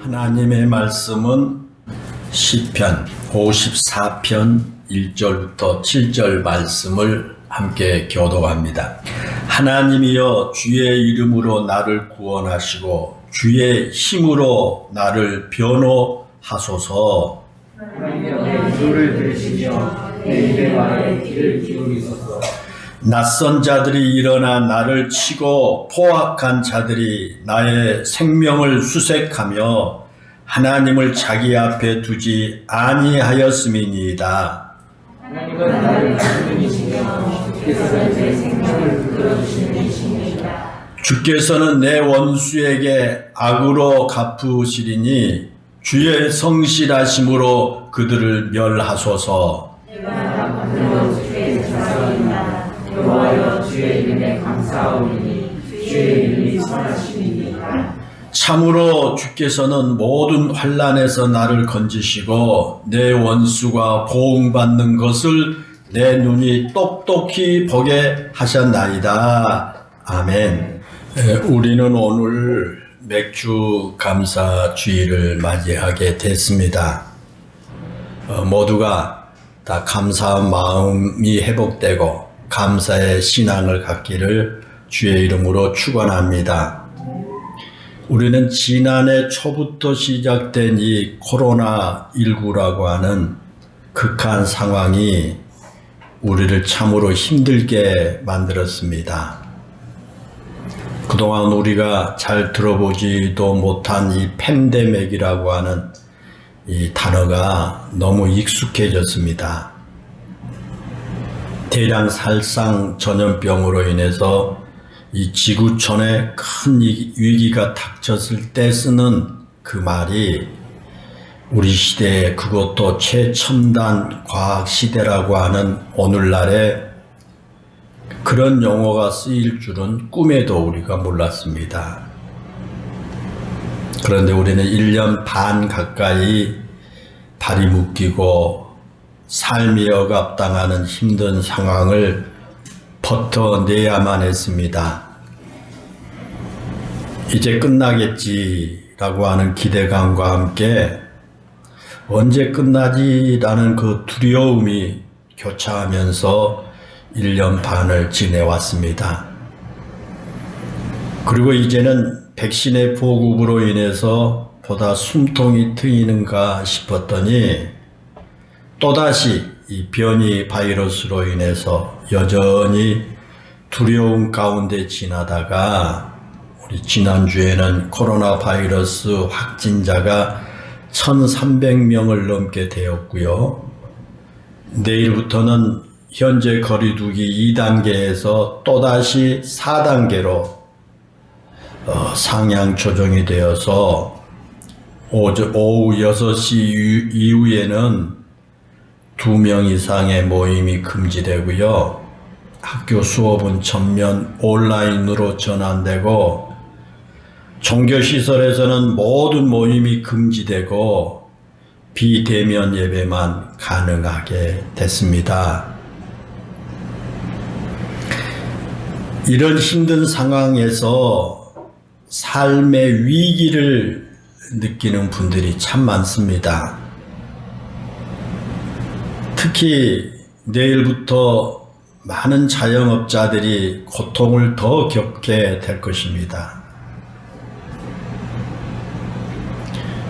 하나님의 말씀은 시편 54편 1절부터 7절 말씀을 함께 교독합니다. 하나님이여 주의 이름으로 나를 구원하시고 주의 힘으로 나를 변호하소서. 하나님이여 내 기도를 들으시며 내 입의 말에 귀를 기울이소서. 낯선 자들이 일어나 나를 치고 포악한 자들이 나의 생명을 수색하며 하나님을 자기 앞에 두지 아니하였음이니이다. 하나님은 나를 부르는 이시며 주께서는 내 생명을 불러주시는 이시니이다. 주께서는 내 원수에게 악으로 갚으시리니 주의 성실하심으로 그들을 멸하소서. 여호와여 주의 이름에 감사하오니 주의 이름이 선하심이니이다. 참으로 주께서는 모든 환난에서 나를 건지시고 내 원수가 보응받는 것을 내 눈이 똑똑히 보게 하셨나이다. 아멘. 우리는 오늘 맥주 감사 주일을 맞이하게 됐습니다. 모두가 다 감사한 마음이 회복되고 감사의 신앙을 갖기를 주의 이름으로 축원합니다. 우리는 지난해 초부터 시작된 이 코로나19라고 하는 극한 상황이 우리를 참으로 힘들게 만들었습니다. 그동안 우리가 잘 들어보지도 못한 이 팬데믹이라고 하는 이 단어가 너무 익숙해졌습니다. 대량 살상 전염병으로 인해서 이 지구촌에 큰 위기가 닥쳤을 때 쓰는 그 말이 우리 시대에 그것도 최첨단 과학 시대라고 하는 오늘날에 그런 용어가 쓰일 줄은 꿈에도 우리가 몰랐습니다. 그런데 우리는 1년 반 가까이 다리 묶이고 삶이 억압당하는 힘든 상황을 버텨내야만 했습니다. 이제 끝나겠지라고 하는 기대감과 함께 언제 끝나지라는 그 두려움이 교차하면서 1년 반을 지내왔습니다. 그리고 이제는 백신의 보급으로 인해서 보다 숨통이 트이는가 싶었더니 또다시 이 변이 바이러스로 인해서 여전히 두려움 가운데 지나다가 우리 지난주에는 코로나 바이러스 확진자가 1,300명을 넘게 되었고요. 내일부터는 현재 거리두기 2단계에서 또다시 4단계로 상향 조정이 되어서 오후 6시 이후에는 2명 이상의 모임이 금지되고요. 학교 수업은 전면 온라인으로 전환되고 종교시설에서는 모든 모임이 금지되고 비대면 예배만 가능하게 됐습니다. 이런 힘든 상황에서 삶의 위기를 느끼는 분들이 참 많습니다. 특히 내일부터 많은 자영업자들이 고통을 더 겪게 될 것입니다.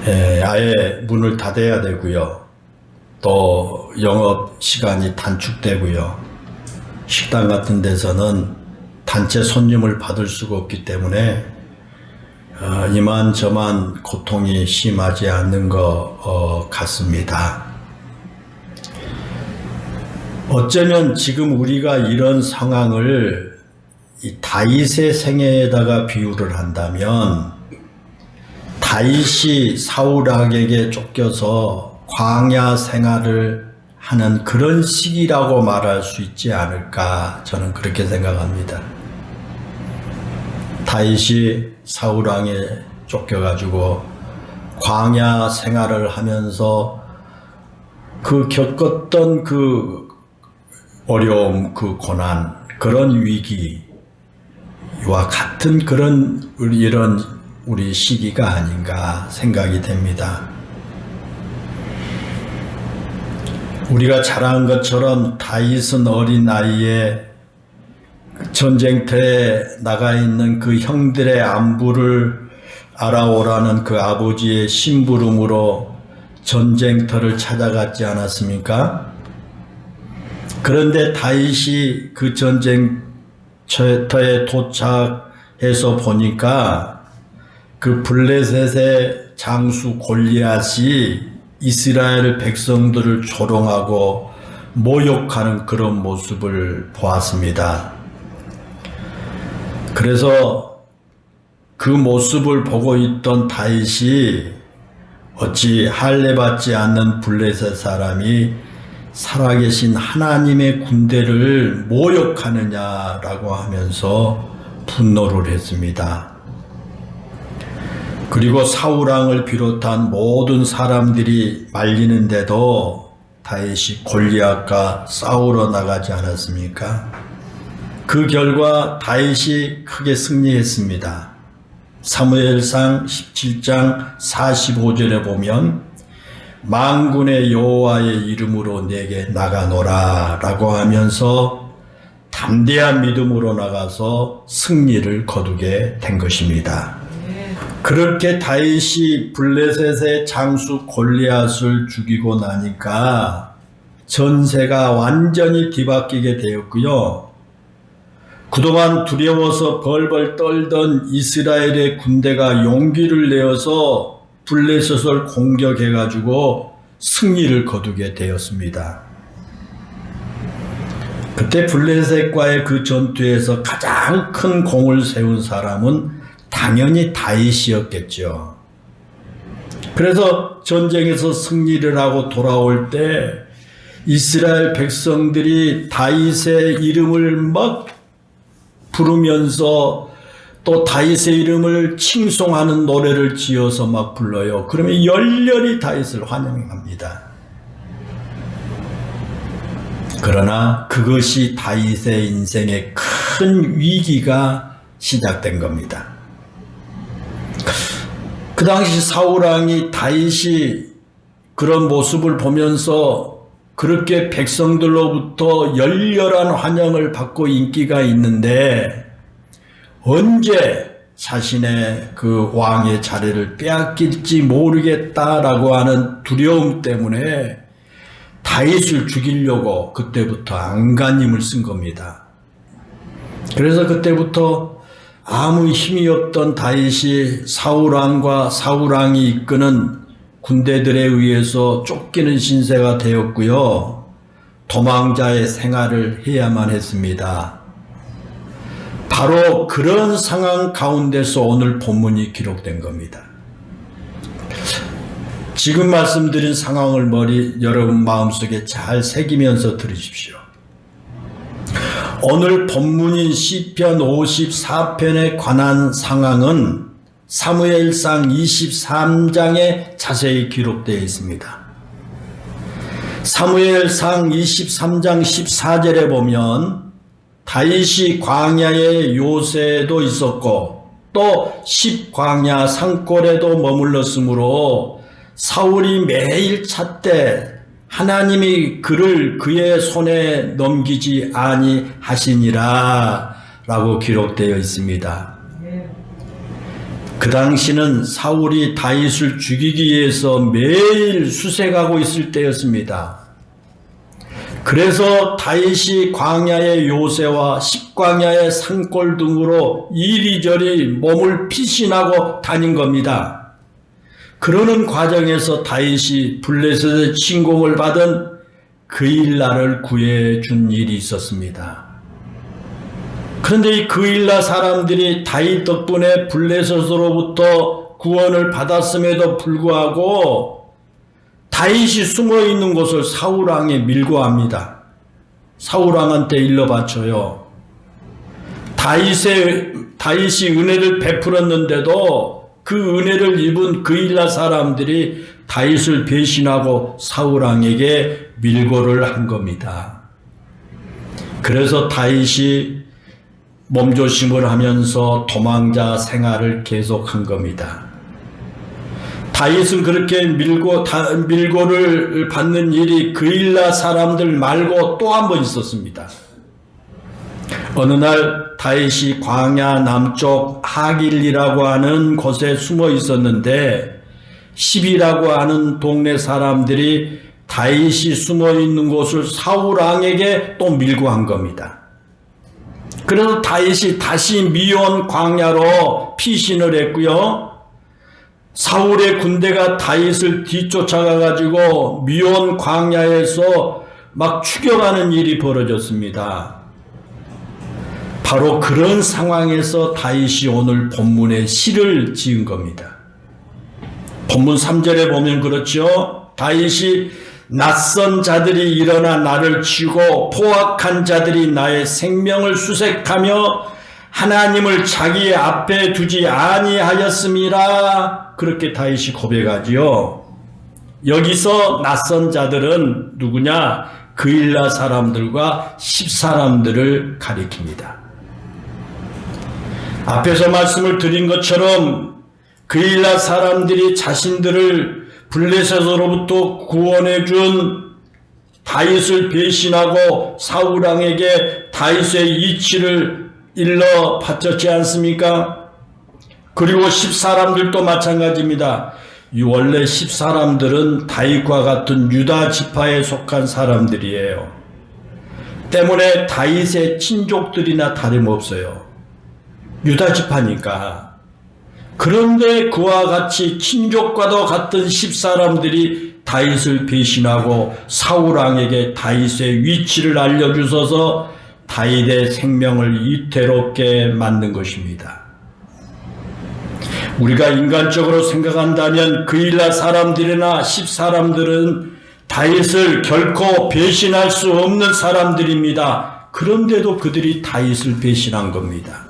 아예 문을 닫아야 되고요. 또 영업 시간이 단축되고요. 식당 같은 데서는 단체 손님을 받을 수가 없기 때문에 이만저만 고통이 심하지 않는 것 같습니다. 어쩌면 지금 우리가 이런 상황을 이 다윗의 생애에다가 비유를 한다면 다윗이 사울에게 쫓겨서 광야 생활을 하는 그런 시기라고 말할 수 있지 않을까 저는 그렇게 생각합니다. 다윗이 사울 왕에 쫓겨가지고 광야 생활을 하면서 그 겪었던 그 어려움, 그 고난, 그런 위기와 같은 그런 이런 우리 시기가 아닌가 생각이 됩니다. 우리가 잘 아는 것처럼 다윗은 어린 나이에 전쟁터에 나가 있는 그 형들의 안부를 알아오라는 그 아버지의 심부름으로 전쟁터를 찾아갔지 않았습니까? 그런데 다윗이 그 전쟁터에 도착해서 보니까 그 블레셋의 장수 골리앗이 이스라엘 백성들을 조롱하고 모욕하는 그런 모습을 보았습니다. 그래서 그 모습을 보고 있던 다윗이 어찌 할례받지 않는 블레셋 사람이 살아계신 하나님의 군대를 모욕하느냐라고 하면서 분노를 했습니다. 그리고 사울왕을 비롯한 모든 사람들이 말리는데도 다윗이 골리앗과 싸우러 나가지 않았습니까? 그 결과 다윗이 크게 승리했습니다. 사무엘상 17장 45절에 보면 만군의 여호와의 이름으로 내게 나가노라 라고 하면서 담대한 믿음으로 나가서 승리를 거두게 된 것입니다. 그렇게 다윗이 블레셋의 장수 골리앗을 죽이고 나니까 전세가 완전히 뒤바뀌게 되었고요. 그동안 두려워서 벌벌 떨던 이스라엘의 군대가 용기를 내어서 블레셋을 공격해가지고 승리를 거두게 되었습니다. 그때 블레셋과의 그 전투에서 가장 큰 공을 세운 사람은 당연히 다윗이었겠죠. 그래서 전쟁에서 승리를 하고 돌아올 때 이스라엘 백성들이 다윗의 이름을 막 부르면서 또 다윗의 이름을 칭송하는 노래를 지어서 막 불러요. 그러면 열렬히 다윗을 환영합니다. 그러나 그것이 다윗의 인생에 큰 위기가 시작된 겁니다. 그 당시 사울왕이 다윗이 그런 모습을 보면서 그렇게 백성들로부터 열렬한 환영을 받고 인기가 있는데 언제 자신의 그 왕의 자리를 빼앗길지 모르겠다라고 하는 두려움 때문에 다윗을 죽이려고 그때부터 안간힘을 쓴 겁니다. 그래서 그때부터 아무 힘이 없던 다윗이 사울왕과 사울왕이 이끄는 군대들에 의해서 쫓기는 신세가 되었고요. 도망자의 생활을 해야만 했습니다. 바로 그런 상황 가운데서 오늘 본문이 기록된 겁니다. 지금 말씀드린 상황을 여러분 마음속에 잘 새기면서 들으십시오. 오늘 본문인 시편 54편에 관한 상황은 사무엘상 23장에 자세히 기록되어 있습니다. 사무엘상 23장 14절에 보면 다윗이 광야에 요새도 있었고 또 십광야 산골에도 머물렀으므로 사울이 매일 찾되 하나님이 그를 그의 손에 넘기지 아니하시니라 라고 기록되어 있습니다. 그 당시는 사울이 다윗을 죽이기 위해서 매일 수색하고 있을 때였습니다. 그래서 다윗이 광야의 요새와 십광야의 산골 등으로 이리저리 몸을 피신하고 다닌 겁니다. 그러는 과정에서 다윗이 블레셋의 침공을 받은 그일라를 구해준 일이 있었습니다. 그런데 이 그일라 사람들이 다윗 덕분에 블레셋으로부터 구원을 받았음에도 불구하고 다윗이 숨어있는 곳을 사울왕에 밀고 합니다. 사울왕한테 일러 바쳐요. 다윗이 은혜를 베풀었는데도 그 은혜를 입은 그일라 사람들이 다윗을 배신하고 사울왕에게 밀고를 한 겁니다. 그래서 다윗이 몸조심을 하면서 도망자 생활을 계속한 겁니다. 다윗은 그렇게 밀고를 받는 일이 그일라 사람들 말고 또 한 번 있었습니다. 어느 날 다윗이 광야 남쪽 하길리라고 하는 곳에 숨어 있었는데 십이라고 하는 동네 사람들이 다윗이 숨어 있는 곳을 사울 왕에게 또 밀고 한 겁니다. 그래서 다윗이 다시 미온 광야로 피신을 했고요. 사울의 군대가 다윗을 뒤쫓아가 가지고 미온 광야에서 막 추격하는 일이 벌어졌습니다. 바로 그런 상황에서 다윗이 오늘 본문에 시를 지은 겁니다. 본문 3절에 보면 그렇죠. 다윗이 낯선 자들이 일어나 나를 치고 포악한 자들이 나의 생명을 수색하며 하나님을 자기 앞에 두지 아니하였음이라. 그렇게 다윗이 고백하지요. 여기서 낯선 자들은 누구냐? 그일라 사람들과 십 사람들을 가리킵니다. 앞에서 말씀을 드린 것처럼 그일라 사람들이 자신들을 블레셋으로부터 구원해 준 다윗을 배신하고 사울 왕에게 다윗의 이치를 일러 바쳤지 않습니까? 그리고 십 사람들도 마찬가지입니다. 원래 십 사람들은 다윗과 같은 유다 지파에 속한 사람들이에요. 때문에 다윗의 친족들이나 다름없어요. 유다 지파니까. 그런데 그와 같이 친족과도 같은 십 사람들이 다윗을 배신하고 사울 왕에게 다윗의 위치를 알려주셔서 다윗의 생명을 위태롭게 만든 것입니다. 우리가 인간적으로 생각한다면 그일라 사람들이나 십 사람들은 다윗을 결코 배신할 수 없는 사람들입니다. 그런데도 그들이 다윗을 배신한 겁니다.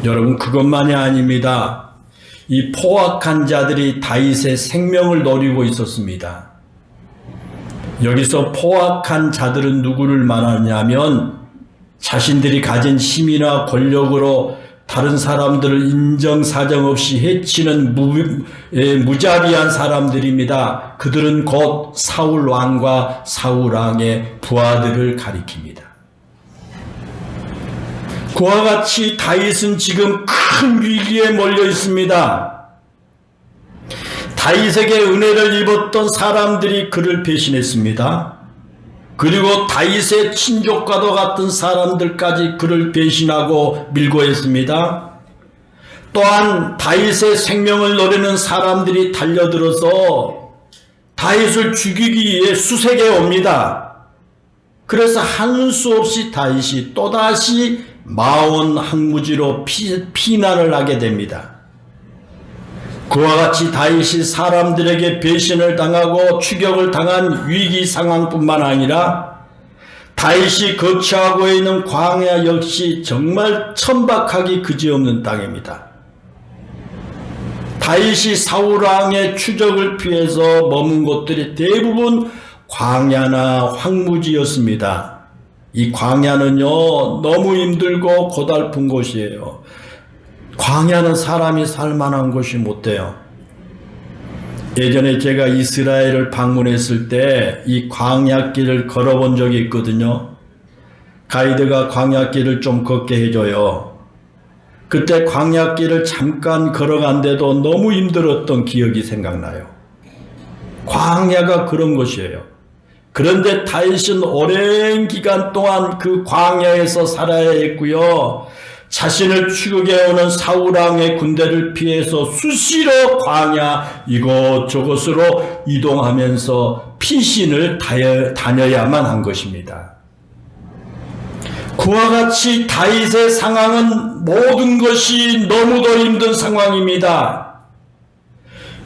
여러분, 그것만이 아닙니다. 이 포악한 자들이 다윗의 생명을 노리고 있었습니다. 여기서 포악한 자들은 누구를 말하냐면 자신들이 가진 힘이나 권력으로 다른 사람들을 인정사정 없이 해치는 무자비한 사람들입니다. 그들은 곧 사울 왕과 사울 왕의 부하들을 가리킵니다. 그와 같이 다윗은 지금 큰 위기에 몰려 있습니다. 다윗에게 은혜를 입었던 사람들이 그를 배신했습니다. 그리고 다윗의 친족과도 같은 사람들까지 그를 배신하고 밀고 했습니다. 또한 다윗의 생명을 노리는 사람들이 달려들어서 다윗을 죽이기 위해 수색해 옵니다. 그래서 한 수 없이 다윗이 또다시 마온 항무지로 피난을 하게 됩니다. 그와 같이 다윗이 사람들에게 배신을 당하고 추격을 당한 위기 상황뿐만 아니라 다윗이 거처하고 있는 광야 역시 정말 천박하기 그지없는 땅입니다. 다윗이 사울 왕의 추적을 피해서 머문 곳들이 대부분 광야나 황무지였습니다. 이 광야는요, 너무 힘들고 고달픈 곳이에요. 광야는 사람이 살만한 곳이 못 돼요. 예전에 제가 이스라엘을 방문했을 때 이 광야길을 걸어본 적이 있거든요. 가이드가 광야길을 좀 걷게 해줘요. 그때 광야길을 잠깐 걸어간데도 너무 힘들었던 기억이 생각나요. 광야가 그런 곳이에요. 그런데 다윗은 오랜 기간 동안 그 광야에서 살아야 했고요. 자신을 추격해오는 사울왕의 군대를 피해서 수시로 광야 이곳저곳으로 이동하면서 피신을 다녀야만 한 것입니다. 그와 같이 다윗의 상황은 모든 것이 너무도 힘든 상황입니다.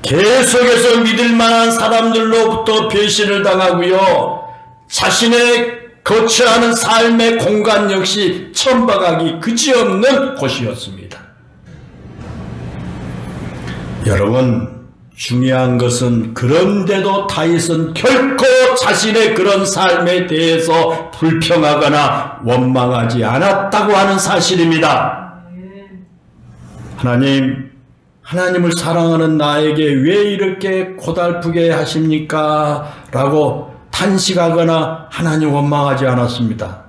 계속해서 믿을 만한 사람들로부터 배신을 당하고요. 자신의 거처하는 삶의 공간 역시 천박하기 그지없는 곳이었습니다. 여러분, 중요한 것은 그런데도 다윗은 결코 자신의 그런 삶에 대해서 불평하거나 원망하지 않았다고 하는 사실입니다. 하나님을 사랑하는 나에게 왜 이렇게 고달프게 하십니까? 라고 탄식하거나 하나님 원망하지 않았습니다.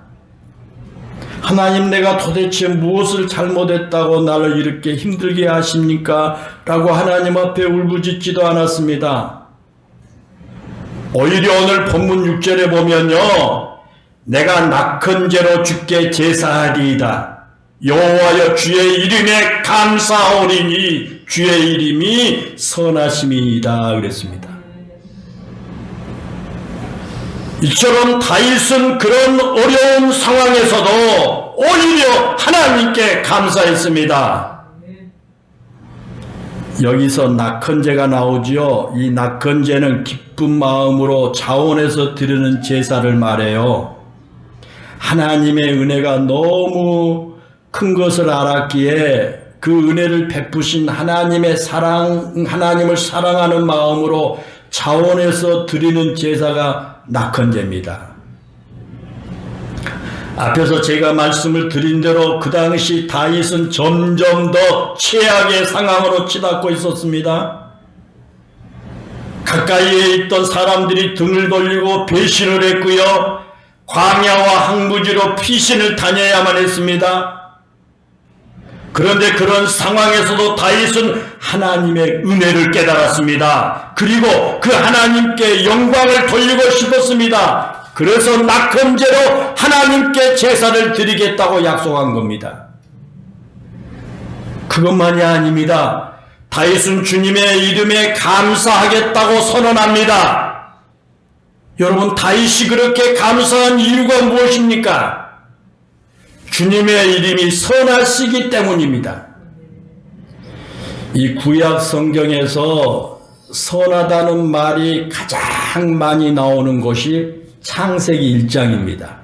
하나님, 내가 도대체 무엇을 잘못했다고 나를 이렇게 힘들게 하십니까? 라고 하나님 앞에 울부짖지도 않았습니다. 오히려 오늘 본문 6절에 보면요, 내가 낙헌 죄로 주께 제사하리이다. 여호와여, 주의 이름에 감사하오리니 주의 이름이 선하심이다 그랬습니다. 이처럼 다윗은 그런 어려운 상황에서도 오히려 하나님께 감사했습니다. 여기서 낙헌제가 나오지요. 이 낙헌제는 기쁜 마음으로 자원해서 드리는 제사를 말해요. 하나님의 은혜가 너무 큰 것을 알았기에 그 은혜를 베푸신 하나님의 하나님을 사랑하는 마음으로 자원해서 드리는 제사가 낙헌제입니다. 앞에서 제가 말씀을 드린 대로 그 당시 다윗은 점점 더 최악의 상황으로 치닫고 있었습니다. 가까이에 있던 사람들이 등을 돌리고 배신을 했고요, 광야와 항무지로 피신을 다녀야만 했습니다. 그런데 그런 상황에서도 다윗은 하나님의 은혜를 깨달았습니다. 그리고 그 하나님께 영광을 돌리고 싶었습니다. 그래서 낙헌제로 하나님께 제사를 드리겠다고 약속한 겁니다. 그것만이 아닙니다. 다윗은 주님의 이름에 감사하겠다고 선언합니다. 여러분, 다윗이 그렇게 감사한 이유가 무엇입니까? 주님의 이름이 선하시기 때문입니다. 이 구약 성경에서 선하다는 말이 가장 많이 나오는 것이 창세기 1장입니다.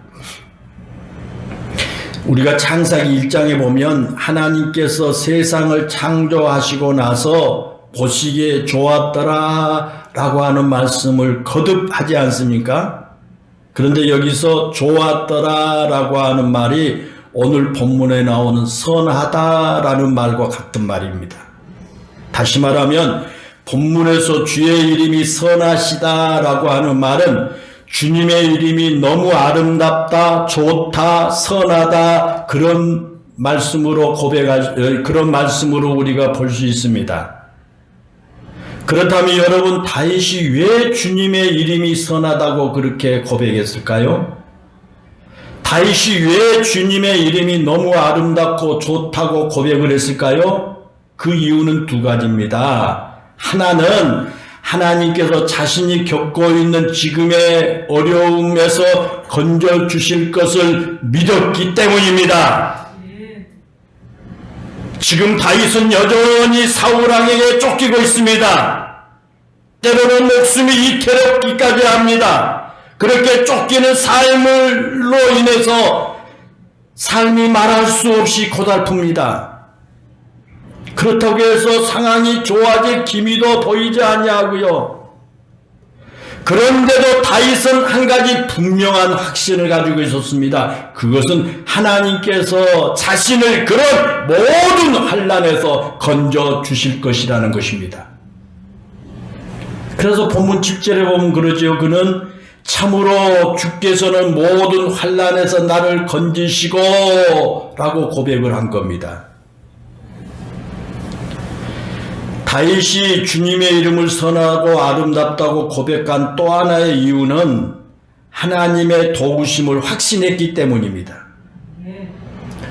우리가 창세기 1장에 보면 하나님께서 세상을 창조하시고 나서 보시기에 좋았더라 라고 하는 말씀을 거듭 하지 않습니까? 그런데 여기서 좋았더라 라고 하는 말이 오늘 본문에 나오는 선하다라는 말과 같은 말입니다. 다시 말하면 본문에서 주의 이름이 선하시다라고 하는 말은 주님의 이름이 너무 아름답다, 좋다, 선하다, 그런 말씀으로 그런 말씀으로 우리가 볼 수 있습니다. 그렇다면 여러분, 다윗이 왜 주님의 이름이 선하다고 그렇게 고백했을까요? 다윗이 왜 주님의 이름이 너무 아름답고 좋다고 고백을 했을까요? 그 이유는 두 가지입니다. 하나는 하나님께서 자신이 겪고 있는 지금의 어려움에서 건져주실 것을 믿었기 때문입니다. 지금 다윗은 여전히 사울왕에게 쫓기고 있습니다. 때로는 목숨이 이태롭기까지 합니다. 그렇게 쫓기는 삶으로 인해서 삶이 말할 수 없이 고달픕니다. 그렇다고 해서 상황이 좋아질 기미도 보이지 아니하고요. 그런데도 다윗은 한 가지 분명한 확신을 가지고 있었습니다. 그것은 하나님께서 자신을 그런 모든 환난에서 건져 주실 것이라는 것입니다. 그래서 본문 7절에 보면 그러죠. 그는 참으로 주께서는 모든 환난에서 나를 건지시고 라고 고백을 한 겁니다. 다윗이 주님의 이름을 선하고 아름답다고 고백한 또 하나의 이유는 하나님의 도우심을 확신했기 때문입니다.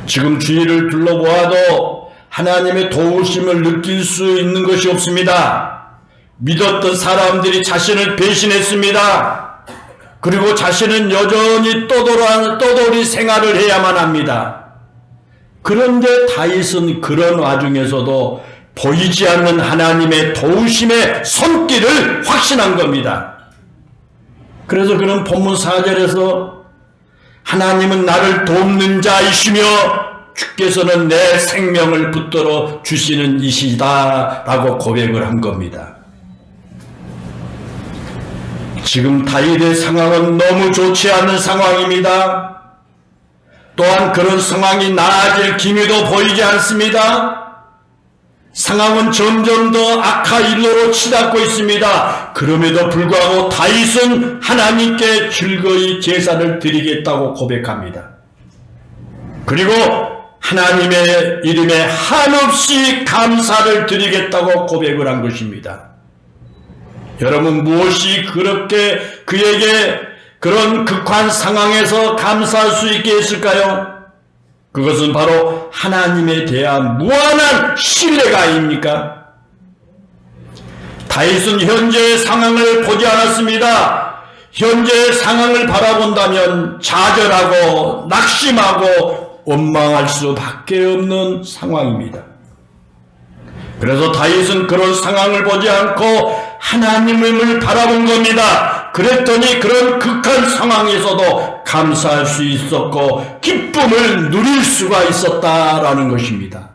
지금 주위를 둘러보아도 하나님의 도우심을 느낄 수 있는 것이 없습니다. 믿었던 사람들이 자신을 배신했습니다. 그리고 자신은 여전히 떠돌이 생활을 해야만 합니다. 그런데 다윗은 그런 와중에서도 보이지 않는 하나님의 도우심의 손길을 확신한 겁니다. 그래서 그는 본문 4절에서 하나님은 나를 돕는 자이시며 주께서는 내 생명을 붙들어 주시는 이시다 라고 고백을 한 겁니다. 지금 다윗의 상황은 너무 좋지 않은 상황입니다. 또한 그런 상황이 나아질 기미도 보이지 않습니다. 상황은 점점 더 악화 일로로 치닫고 있습니다. 그럼에도 불구하고 다윗은 하나님께 즐거이 제사를 드리겠다고 고백합니다. 그리고 하나님의 이름에 한없이 감사를 드리겠다고 고백을 한 것입니다. 여러분, 무엇이 그렇게 그에게 그런 극한 상황에서 감사할 수 있게 했을까요? 그것은 바로 하나님에 대한 무한한 신뢰가 아닙니까? 다윗은 현재의 상황을 보지 않았습니다. 현재의 상황을 바라본다면 좌절하고 낙심하고 원망할 수밖에 없는 상황입니다. 그래서 다윗은 그런 상황을 보지 않고 하나님을 바라본 겁니다. 그랬더니 그런 극한 상황에서도 감사할 수 있었고 기쁨을 누릴 수가 있었다라는 것입니다.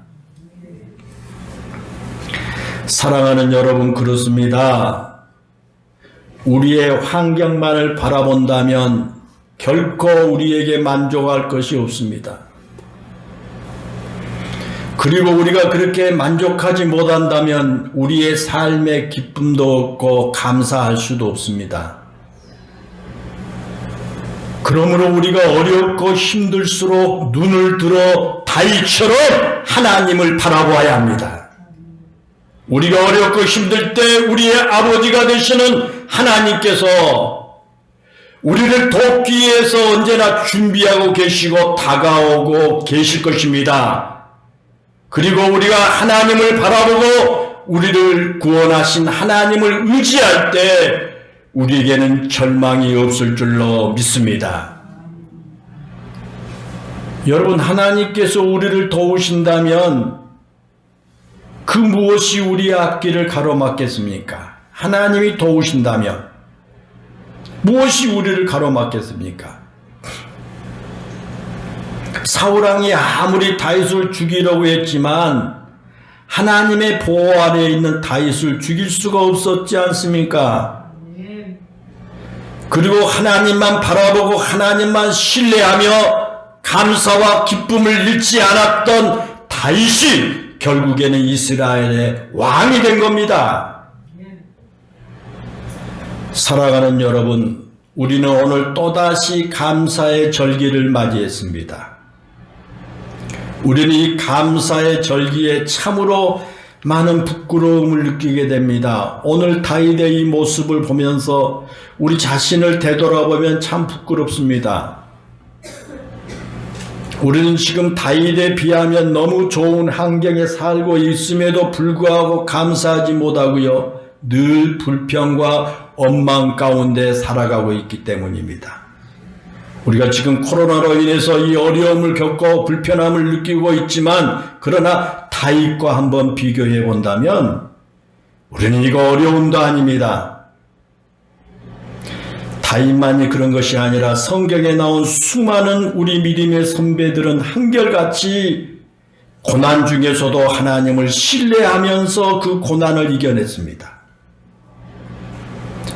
사랑하는 여러분, 그렇습니다. 우리의 환경만을 바라본다면 결코 우리에게 만족할 것이 없습니다. 그리고 우리가 그렇게 만족하지 못한다면 우리의 삶의 기쁨도 없고 감사할 수도 없습니다. 그러므로 우리가 어렵고 힘들수록 눈을 들어 다윗처럼 하나님을 바라보아야 합니다. 우리가 어렵고 힘들 때 우리의 아버지가 되시는 하나님께서 우리를 돕기 위해서 언제나 준비하고 계시고 다가오고 계실 것입니다. 그리고 우리가 하나님을 바라보고 우리를 구원하신 하나님을 의지할 때 우리에게는 절망이 없을 줄로 믿습니다. 여러분, 하나님께서 우리를 도우신다면 그 무엇이 우리의 앞길을 가로막겠습니까? 하나님이 도우신다면 무엇이 우리를 가로막겠습니까? 사울왕이 아무리 다윗을 죽이려고 했지만 하나님의 보호 아래에 있는 다윗을 죽일 수가 없었지 않습니까? 그리고 하나님만 바라보고 하나님만 신뢰하며 감사와 기쁨을 잃지 않았던 다윗이 결국에는 이스라엘의 왕이 된 겁니다. 사랑하는 여러분, 우리는 오늘 또다시 감사의 절기를 맞이했습니다. 우리는 이 감사의 절기에 참으로 많은 부끄러움을 느끼게 됩니다. 오늘 다윗의 이 모습을 보면서 우리 자신을 되돌아보면 참 부끄럽습니다. 우리는 지금 다윗에 비하면 너무 좋은 환경에 살고 있음에도 불구하고 감사하지 못하고요, 늘 불평과 원망 가운데 살아가고 있기 때문입니다. 우리가 지금 코로나로 인해서 이 어려움을 겪고 불편함을 느끼고 있지만, 그러나 다윗과 한번 비교해 본다면 우리는 이거 어려움도 아닙니다. 다윗만이 그런 것이 아니라 성경에 나온 수많은 우리 믿음의 선배들은 한결같이 고난 중에서도 하나님을 신뢰하면서 그 고난을 이겨냈습니다.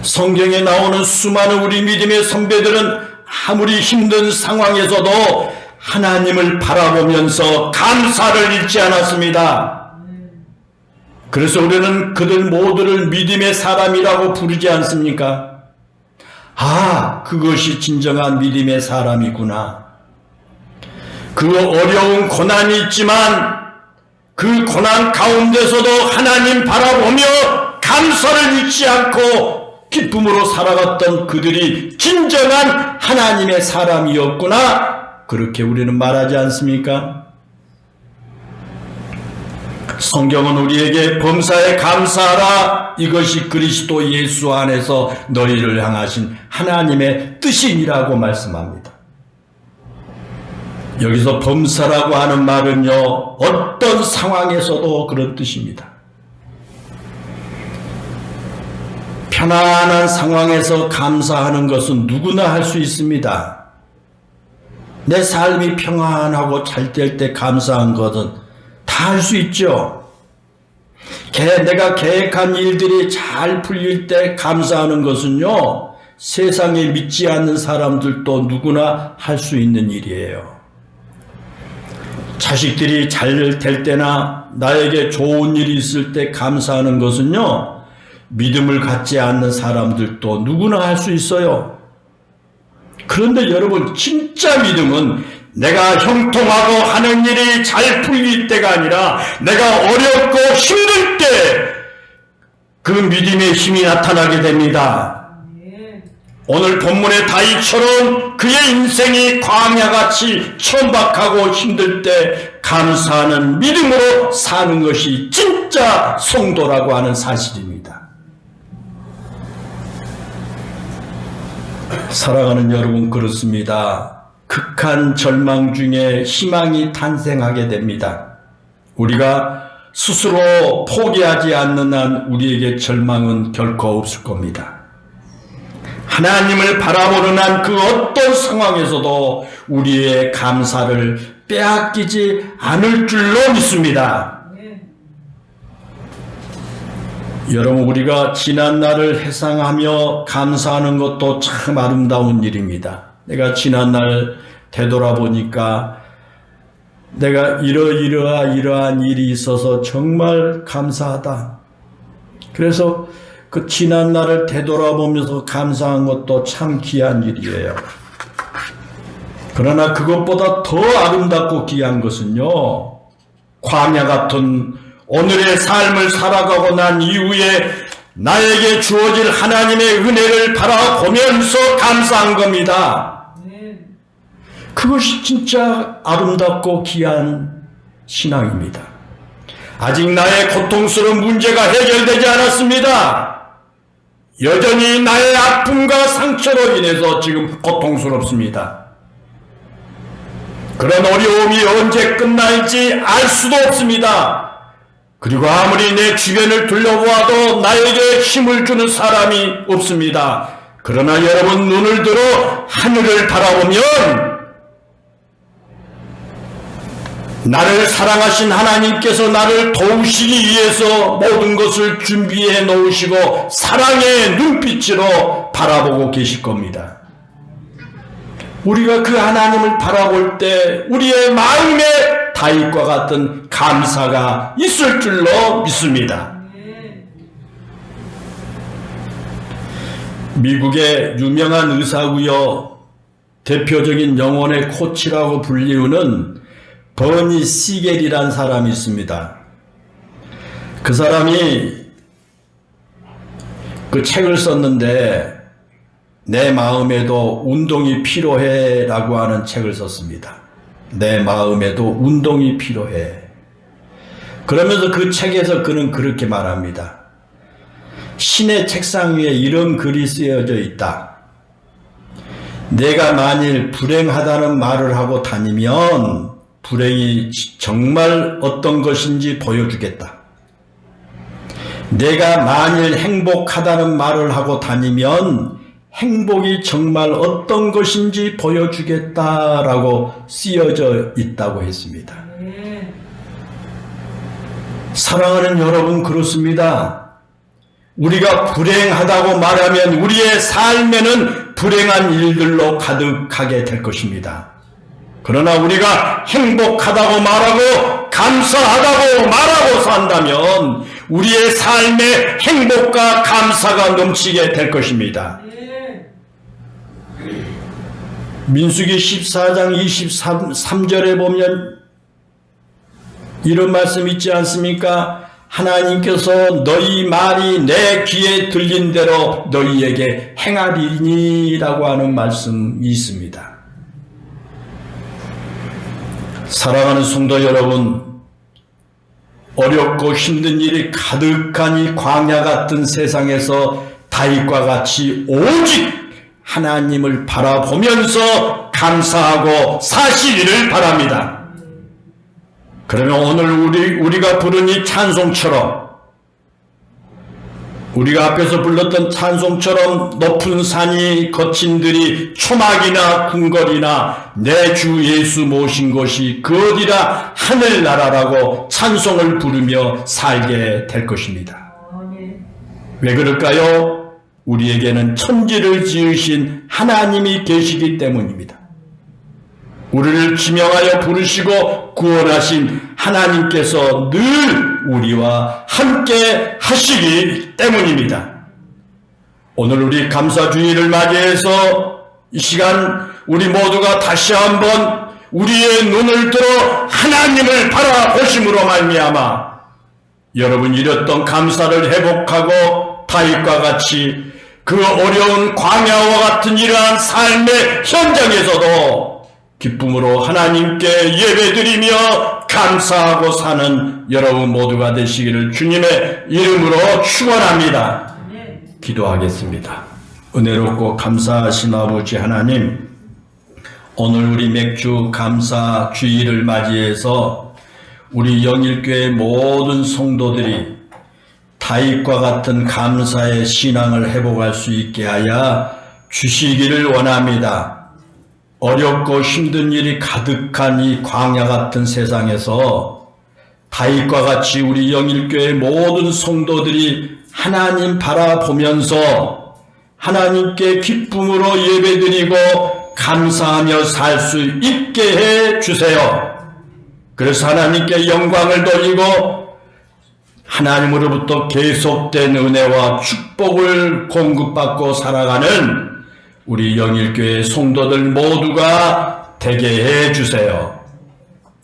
성경에 나오는 수많은 우리 믿음의 선배들은 아무리 힘든 상황에서도 하나님을 바라보면서 감사를 잃지 않았습니다. 그래서 우리는 그들 모두를 믿음의 사람이라고 부르지 않습니까? 아, 그것이 진정한 믿음의 사람이구나. 그 어려운 고난이 있지만 그 고난 가운데서도 하나님 바라보며 감사를 잊지 않고 기쁨으로 살아갔던 그들이 진정한 하나님의 사람이었구나, 그렇게 우리는 말하지 않습니까? 성경은 우리에게 범사에 감사하라, 이것이 그리스도 예수 안에서 너희를 향하신 하나님의 뜻이니라고 말씀합니다. 여기서 범사라고 하는 말은요, 어떤 상황에서도 그런 뜻입니다. 편안한 상황에서 감사하는 것은 누구나 할 수 있습니다. 내 삶이 평안하고 잘 될 때 감사한 것은 다 할 수 있죠. 내가 계획한 일들이 잘 풀릴 때 감사하는 것은요, 세상에 믿지 않는 사람들도 누구나 할 수 있는 일이에요. 자식들이 잘 될 때나 나에게 좋은 일이 있을 때 감사하는 것은요, 믿음을 갖지 않는 사람들도 누구나 할 수 있어요. 그런데 여러분, 진짜 믿음은 내가 형통하고 하는 일이 잘 풀릴 때가 아니라 내가 어렵고 힘들 때 그 믿음의 힘이 나타나게 됩니다. 오늘 본문의 다윗처럼 그의 인생이 광야같이 천박하고 힘들 때 감사하는 믿음으로 사는 것이 진짜 성도라고 하는 사실입니다. 사랑하는 여러분, 그렇습니다. 극한 절망 중에 희망이 탄생하게 됩니다. 우리가 스스로 포기하지 않는 한 우리에게 절망은 결코 없을 겁니다. 하나님을 바라보는 한 그 어떤 상황에서도 우리의 감사를 빼앗기지 않을 줄로 믿습니다. 여러분, 우리가 지난 날을 회상하며 감사하는 것도 참 아름다운 일입니다. 내가 지난 날 되돌아보니까 내가 이러한 일이 있어서 정말 감사하다. 그래서 그 지난 날을 되돌아보면서 감사한 것도 참 귀한 일이에요. 그러나 그것보다 더 아름답고 귀한 것은요, 광야 같은 오늘의 삶을 살아가고 난 이후에 나에게 주어질 하나님의 은혜를 바라보면서 감사한 겁니다. 그것이 진짜 아름답고 귀한 신앙입니다. 아직 나의 고통스러운 문제가 해결되지 않았습니다. 여전히 나의 아픔과 상처로 인해서 지금 고통스럽습니다. 그런 어려움이 언제 끝날지 알 수도 없습니다. 그리고 아무리 내 주변을 둘러보아도 나에게 힘을 주는 사람이 없습니다. 그러나 여러분, 눈을 들어 하늘을 바라보면 나를 사랑하신 하나님께서 나를 도우시기 위해서 모든 것을 준비해 놓으시고 사랑의 눈빛으로 바라보고 계실 겁니다. 우리가 그 하나님을 바라볼 때 우리의 마음에 다윗과 같은 감사가 있을 줄로 믿습니다. 미국의 유명한 의사고요, 대표적인 영혼의 코치라고 불리우는 버니 시겔이라는 사람이 있습니다. 그 사람이 그 책을 썼는데 내 마음에도 운동이 필요해 라고 하는 책을 썼습니다. 내 마음에도 운동이 필요해. 그러면서 그 책에서 그는 그렇게 말합니다. 신의 책상 위에 이런 글이 쓰여져 있다. 내가 만일 불행하다는 말을 하고 다니면 불행이 정말 어떤 것인지 보여주겠다. 내가 만일 행복하다는 말을 하고 다니면 행복이 정말 어떤 것인지 보여주겠다라고 쓰여져 있다고 했습니다. 사랑하는 여러분, 그렇습니다. 우리가 불행하다고 말하면 우리의 삶에는 불행한 일들로 가득하게 될 것입니다. 그러나 우리가 행복하다고 말하고 감사하다고 말하고 산다면 우리의 삶에 행복과 감사가 넘치게 될 것입니다. 민수기 14장 23절에 보면 이런 말씀 있지 않습니까? 하나님께서 너희 말이 내 귀에 들린 대로 너희에게 행하리니라고 하는 말씀이 있습니다. 사랑하는 성도 여러분, 어렵고 힘든 일이 가득한 이 광야 같은 세상에서 다윗과 같이 오직 하나님을 바라보면서 감사하고 사시기를 바랍니다. 그러면 오늘 우리가 부른 이 찬송처럼, 우리가 앞에서 불렀던 찬송처럼 높은 산이 거친 들이 초막이나 궁궐이나 내 주 예수 모신 것이 그 어디라 하늘나라라고 찬송을 부르며 살게 될 것입니다. 왜 그럴까요? 우리에게는 천지를 지으신 하나님이 계시기 때문입니다. 우리를 지명하여 부르시고 구원하신 하나님께서 늘 우리와 함께 하시기 때문입니다. 오늘 우리 감사주의를 맞이해서 이 시간 우리 모두가 다시 한번 우리의 눈을 들어 하나님을 바라보심으로 말미암아 여러분 잃었던 감사를 회복하고 다윗과 같이 그 어려운 광야와 같은 이러한 삶의 현장에서도 기쁨으로 하나님께 예배드리며 감사하고 사는 여러분 모두가 되시기를 주님의 이름으로 축원합니다. 기도하겠습니다. 은혜롭고 감사하신 아버지 하나님, 오늘 우리 맥주 감사 주일을 맞이해서 우리 영일교회 모든 성도들이 다윗과 같은 감사의 신앙을 회복할 수 있게 하여 주시기를 원합니다. 어렵고 힘든 일이 가득한 이 광야 같은 세상에서 다윗과 같이 우리 영일교회 모든 성도들이 하나님 바라보면서 하나님께 기쁨으로 예배드리고 감사하며 살 수 있게 해 주세요. 그래서 하나님께 영광을 돌리고 하나님으로부터 계속된 은혜와 축복을 공급받고 살아가는 우리 영일교회 성도들 모두가 되게 해 주세요.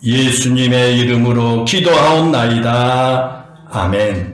예수님의 이름으로 기도하옵나이다. 아멘.